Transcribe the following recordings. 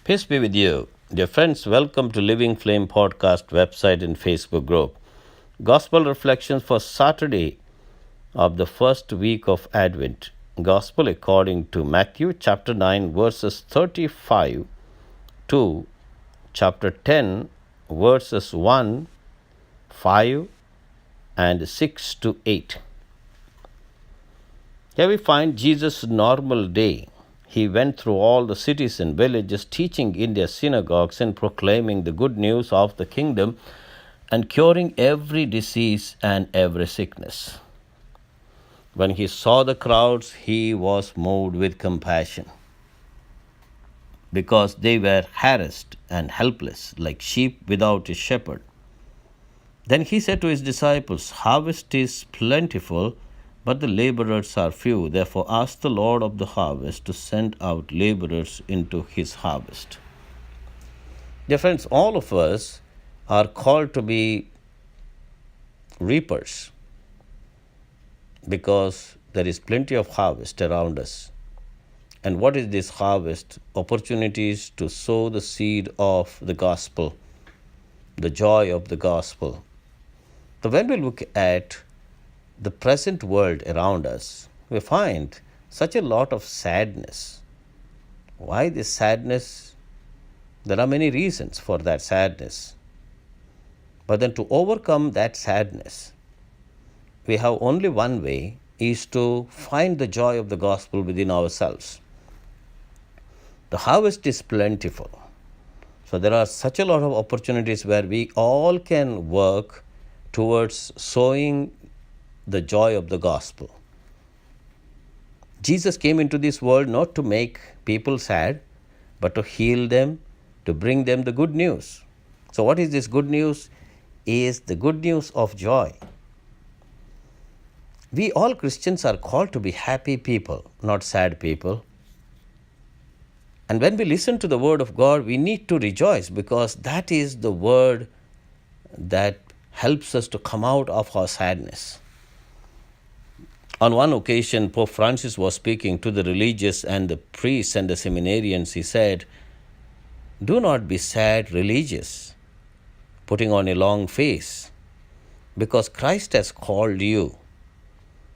Peace be with you. Dear friends, welcome to Living Flame Podcast website and Facebook group. Gospel reflections for Saturday of the first week of Advent. Gospel according to Matthew chapter 9 verses 35 to chapter 10 verses 1, 5 and 6 to 8. Here we find Jesus' normal day. He went through all the cities and villages, teaching in their synagogues and proclaiming the good news of the kingdom and curing every disease and every sickness. When he saw the crowds, he was moved with compassion because they were harassed and helpless like sheep without a shepherd. Then he said to his disciples, "Harvest is plentiful, but the laborers are few. Therefore, ask the Lord of the harvest to send out laborers into his harvest." Dear friends, all of us are called to be reapers because there is plenty of harvest around us. And what is this harvest? Opportunities to sow the seed of the gospel, the joy of the gospel. So when we look at the present world around us, we find such a lot of sadness. Why this sadness? There are many reasons for that sadness. But then to overcome that sadness, we have only one way, is to find the joy of the gospel within ourselves. The harvest is plentiful. So there are such a lot of opportunities where we all can work towards sowing the joy of the gospel. Jesus came into this world not to make people sad, but to heal them, to bring them the good news. So what is this good news? Is the good news of joy. We all Christians are called to be happy people, not sad people. And when we listen to the word of God, we need to rejoice because that is the word that helps us to come out of our sadness. On one occasion, Pope Francis was speaking to the religious and the priests and the seminarians. He said, "Do not be sad religious, putting on a long face, because Christ has called you.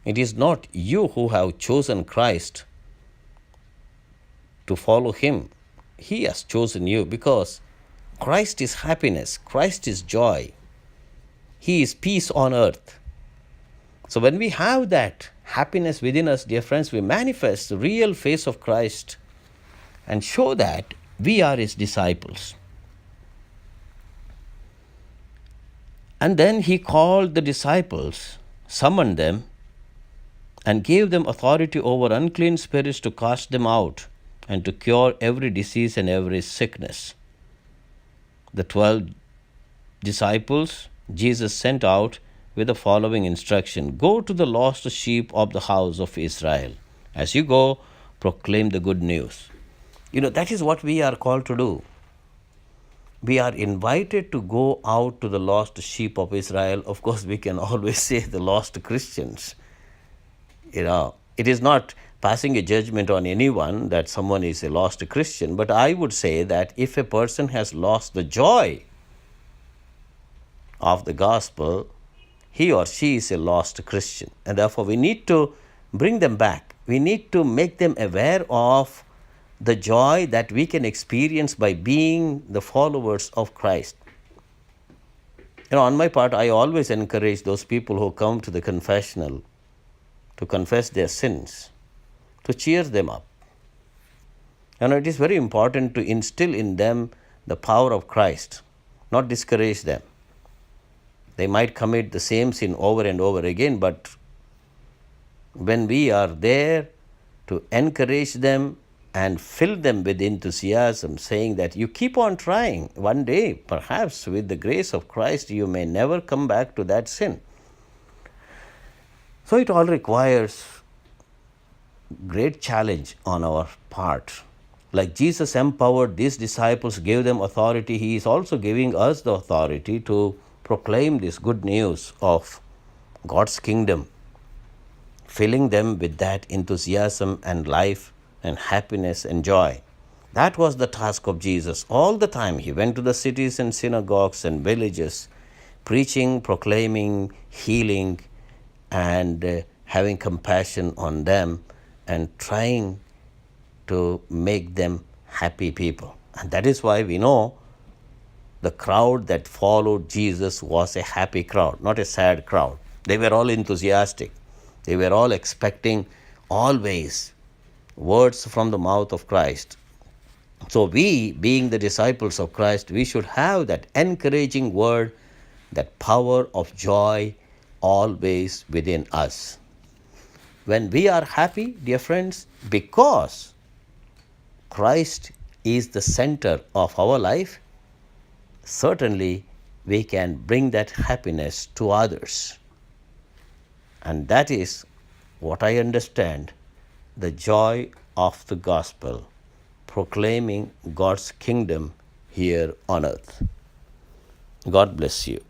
It is not you who have chosen Christ to follow him. He has chosen you because Christ is happiness, Christ is joy. He is peace on earth." So when we have that happiness within us, dear friends, we manifest the real face of Christ and show that we are his disciples. And then he called the disciples, summoned them, and gave them authority over unclean spirits to cast them out and to cure every disease and every sickness. The 12 disciples Jesus sent out with the following instruction: "Go to the lost sheep of the house of Israel. As you go, proclaim the good news." That is what we are called to do. We are invited to go out to the lost sheep of Israel. Of course, we can always say the lost Christians. It is not passing a judgment on anyone that someone is a lost Christian, but I would say that if a person has lost the joy of the gospel, he or she is a lost Christian. And therefore, we need to bring them back. We need to make them aware of the joy that we can experience by being the followers of Christ. On my part, I always encourage those people who come to the confessional to confess their sins, to cheer them up. It is very important to instill in them the power of Christ, not discourage them. They might commit the same sin over and over again, but when we are there to encourage them and fill them with enthusiasm, saying that you keep on trying, one day, perhaps with the grace of Christ, you may never come back to that sin. So it all requires great challenge on our part. Like Jesus empowered these disciples, gave them authority, he is also giving us the authority to proclaim this good news of God's kingdom, filling them with that enthusiasm and life and happiness and joy. That was the task of Jesus. All the time he went to the cities and synagogues and villages, preaching, proclaiming, healing, and having compassion on them and trying to make them happy people. And that is why we know the crowd that followed Jesus was a happy crowd, not a sad crowd. They were all enthusiastic. They were all expecting always words from the mouth of Christ. So we, being the disciples of Christ, we should have that encouraging word, that power of joy always within us. When we are happy, dear friends, because Christ is the center of our life, certainly we can bring that happiness to others. And that is what I understand the joy of the gospel, proclaiming God's kingdom here on earth. God bless you.